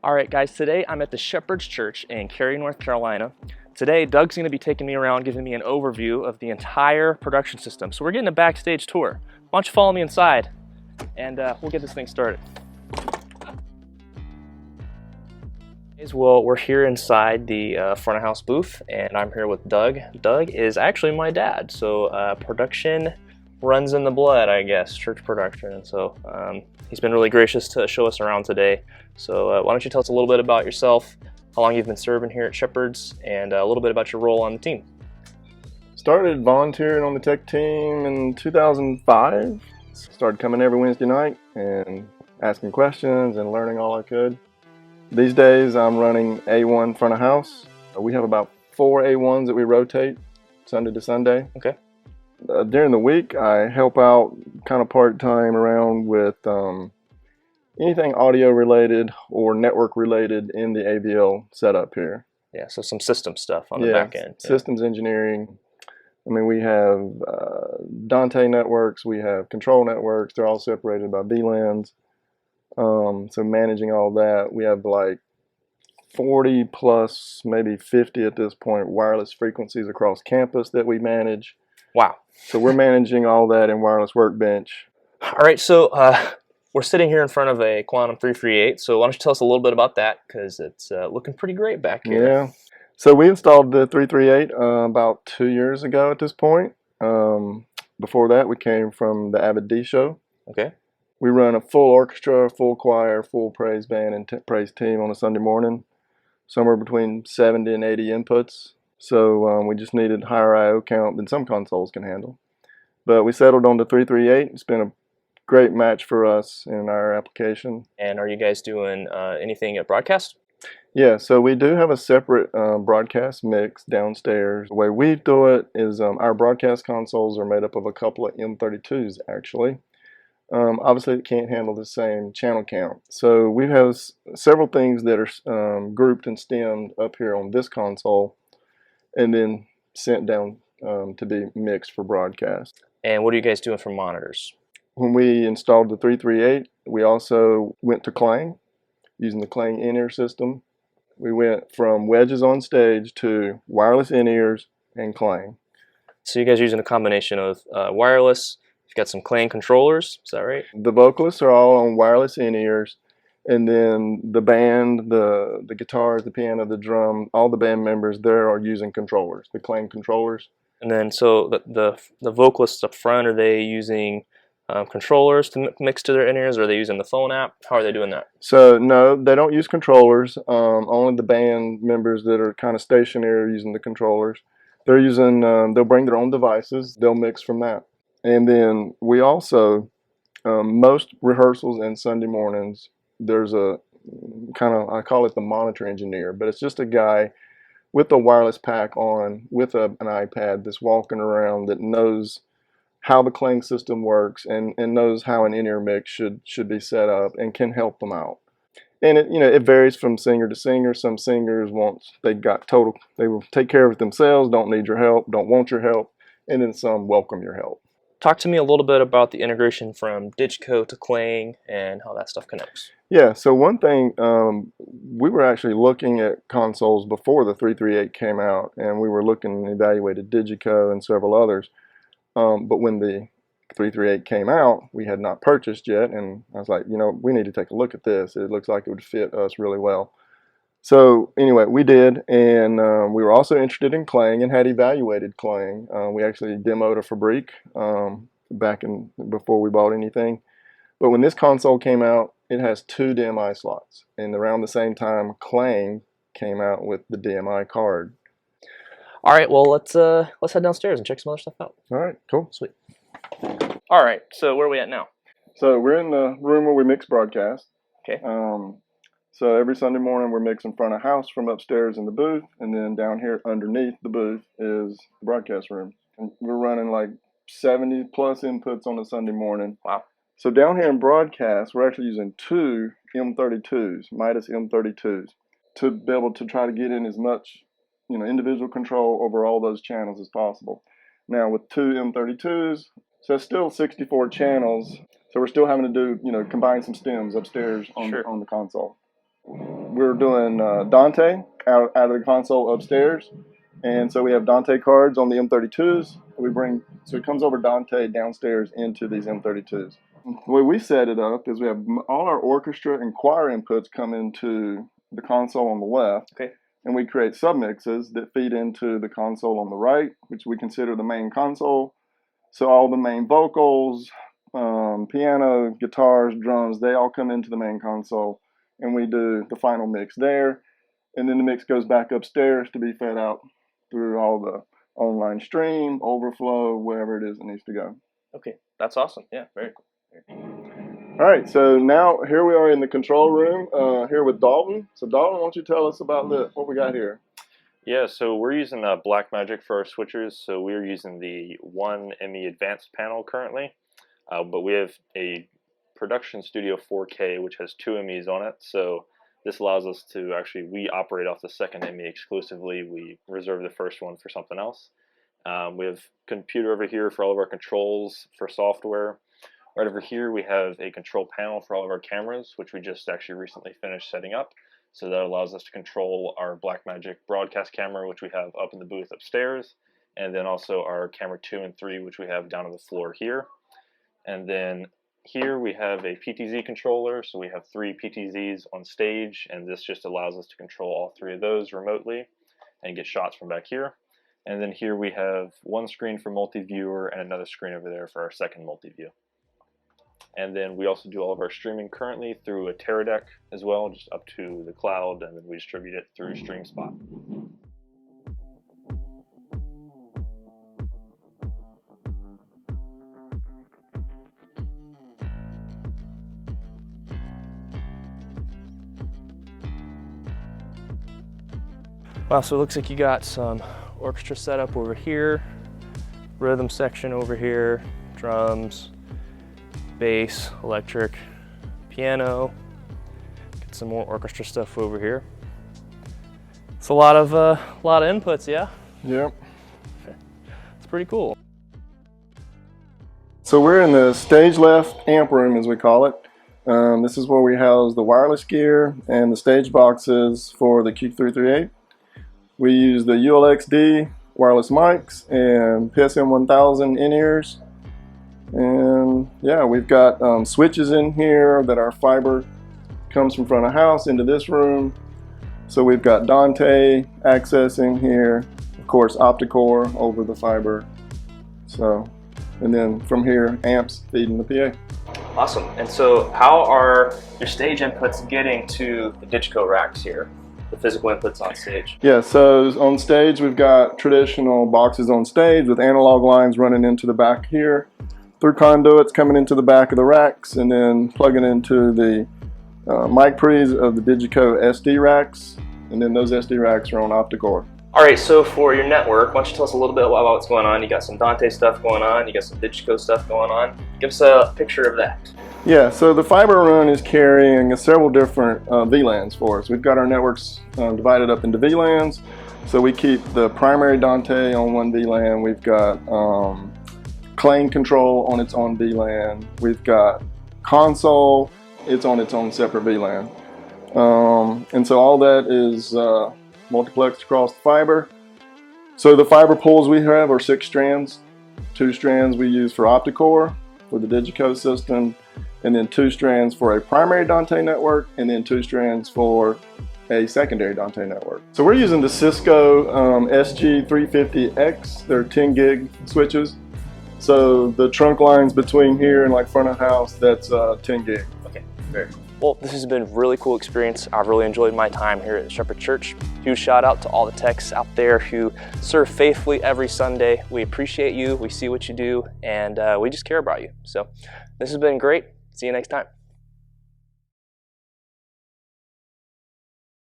All right, guys, today I'm at the Shepherd's Church in Cary, North Carolina. Today, Doug's going to be taking me around, giving me an overview of the entire production system. So we're getting a backstage tour. Why don't you follow me inside, and we'll get this thing started. Well, we're here inside the front of house booth, and I'm here with Doug. Doug is actually my dad, so production runs in the blood, I guess, church production. And so he's been really gracious to show us around today. So why don't you tell us a little bit about yourself, how long you've been serving here at Shepherd's, and a little bit about your role on the team. Started volunteering on the tech team in 2005. Started coming every Wednesday night and asking questions and learning all I could. These days I'm running A1 front of house. We have about 4 A1s that we rotate Sunday to Sunday. Okay. During the week I help out kind of part-time around with anything audio related or network related in the AVL setup here. Yeah, so some system stuff on the back end. Systems engineering. I mean, we have Dante networks, we have control networks. They're all separated by VLANs. So managing all that, we have like 40 plus, maybe 50 at this point, wireless frequencies across campus that we manage. Wow. So we're managing all that in Wireless Workbench. All right, so we're sitting here in front of a Quantum 338. So why don't you tell us a little bit about that, because it's looking pretty great back here. Yeah. So we installed the 338 about 2 years ago at this point. Before that, we came from the Avid D show. Okay. We run a full orchestra, full choir, full praise band, and praise team on a Sunday morning, somewhere between 70 and 80 inputs. So we just needed higher I/O count than some consoles can handle. But we settled on the 338. It's been a great match for us in our application. And are you guys doing anything at broadcast? Yeah, so we do have a separate broadcast mix downstairs. The way we do it is our broadcast consoles are made up of a couple of M32s, actually. Obviously, it can't handle the same channel count. So we have several things that are grouped and stemmed up here on this console and then sent down to be mixed for broadcast. And what are you guys doing for monitors? When we installed the 338, we also went to Clang, using the Clang in-ear system. We went from wedges on stage to wireless in-ears and Clang. So you guys are using a combination of wireless. You've got some Clang controllers, is that right? The vocalists are all on wireless in-ears, and then the band, the guitars, the piano, the drum, all the band members there are using controllers, the Clang controllers. And then so the vocalists up front, are they using controllers to mix to their in-ears, or are they using the phone app? How are they doing that? So no, they don't use controllers. Only the band members that are kind of stationary are using the controllers. They're using, they'll bring their own devices, they'll mix from that. And then we also, most rehearsals and Sunday mornings, there's a kind of, I call it the monitor engineer, but it's just a guy with a wireless pack on, with an iPad that's walking around that knows how the Clang system works and knows how an in-ear mix should be set up and can help them out. And it varies from singer to singer. Some singers they will take care of it themselves, don't need your help, don't want your help, and then some welcome your help. Talk to me a little bit about the integration from Digico to Clang and how that stuff connects. Yeah, so one thing, we were actually looking at consoles before the 338 came out, and we were looking and evaluated Digico and several others. But when the 338 came out, we had not purchased yet, and I was like, we need to take a look at this. It looks like it would fit us really well. So anyway, we did, and we were also interested in Clang and had evaluated Clang. We actually demoed a Fabrique before we bought anything. But when this console came out, it has 2 DMI slots, and around the same time, Clang came out with the DMI card. All right, well, let's head downstairs and check some other stuff out. All right, cool. Sweet. All right, so where are we at now? So we're in the room where we mix broadcast. Okay. So every Sunday morning we're mixing front of house from upstairs in the booth, and then down here underneath the booth is the broadcast room. And we're running like 70 plus inputs on a Sunday morning. Wow. So down here in broadcast, we're actually using 2 M32s, Midas M32s, to be able to try to get in as much individual control over all those channels as possible. Now with 2 M32s, so it's still 64 channels, so we're still having to do, combine some stems upstairs on the console. we're doing Dante out of the console upstairs. And so we have Dante cards on the M32s. So it comes over Dante downstairs into these M32s. The way we set it up is we have all our orchestra and choir inputs come into the console on the left. Okay. And we create submixes that feed into the console on the right, which we consider the main console. So all the main vocals, piano, guitars, drums, they all come into the main console, and we do the final mix there. And then the mix goes back upstairs to be fed out through all the online stream, overflow, wherever it is that needs to go. Okay, that's awesome. Yeah, very cool. All right, so now here we are in the control room here with Dalton. So Dalton, why don't you tell us about what we got here? Yeah, so we're using Blackmagic for our switchers. So we're using the 1 ME Advanced panel currently, but we have a Production Studio 4K which has 2 MEs on it. So this allows us to we operate off the second ME exclusively. We reserve the first one for something else. We have a computer over here for all of our controls for software. Right over here we have a control panel for all of our cameras, which we just recently finished setting up. So that allows us to control our Blackmagic broadcast camera, which we have up in the booth upstairs, and then also our camera 2 and 3, which we have down on the floor here. And then here we have a PTZ controller, so we have 3 PTZs on stage, and this just allows us to control all 3 of those remotely and get shots from back here. And then here we have 1 screen for multi-viewer and another screen over there for our second multi-view. And then we also do all of our streaming currently through a Teradek as well, just up to the cloud, and then we distribute it through StreamSpot. Wow, so it looks like you got some orchestra setup over here, rhythm section over here, drums, bass, electric, piano. Get some more orchestra stuff over here. It's a lot of inputs, yeah? Yep. It's pretty cool. So we're in the stage left amp room, as we call it. This is where we house the wireless gear and the stage boxes for the Q338. We use the ULXD wireless mics and PSM 1000 in-ears. And yeah, we've got switches in here that our fiber comes from front of house into this room. So we've got Dante access in here, of course OptiCore over the fiber. So, and then from here, amps feeding the PA. Awesome. And so how are your stage inputs getting to the Digico racks here? The physical inputs on stage? Yeah, so on stage we've got traditional boxes on stage with analog lines running into the back here, through conduits coming into the back of the racks, and then plugging into the mic pre's of the Digico SD racks, and then those SD racks are on OptiCore. All right, so for your network, why don't you tell us a little bit about what's going on? You got some Dante stuff going on, you got some Digico stuff going on. Give us a picture of that. Yeah, so the fiber run is carrying several different VLANs for us. We've got our networks divided up into VLANs, so we keep the primary Dante on one VLAN. We've got Claim control on its own VLAN. We've got console, it's on its own separate VLAN. And so all that is multiplexed across the fiber. So the fiber pools we have are 6 strands. 2 strands we use for OptiCore for the Digico system, and then 2 strands for a primary Dante network, and then 2 strands for a secondary Dante network. So we're using the Cisco SG350X. They're 10 gig switches. So the trunk lines between here and like front of house, that's 10 gig. Okay, very cool. Well, this has been a really cool experience. I've really enjoyed my time here at the Shepherd Church. Huge shout out to all the techs out there who serve faithfully every Sunday. We appreciate you, we see what you do, and we just care about you. So this has been great. See you next time.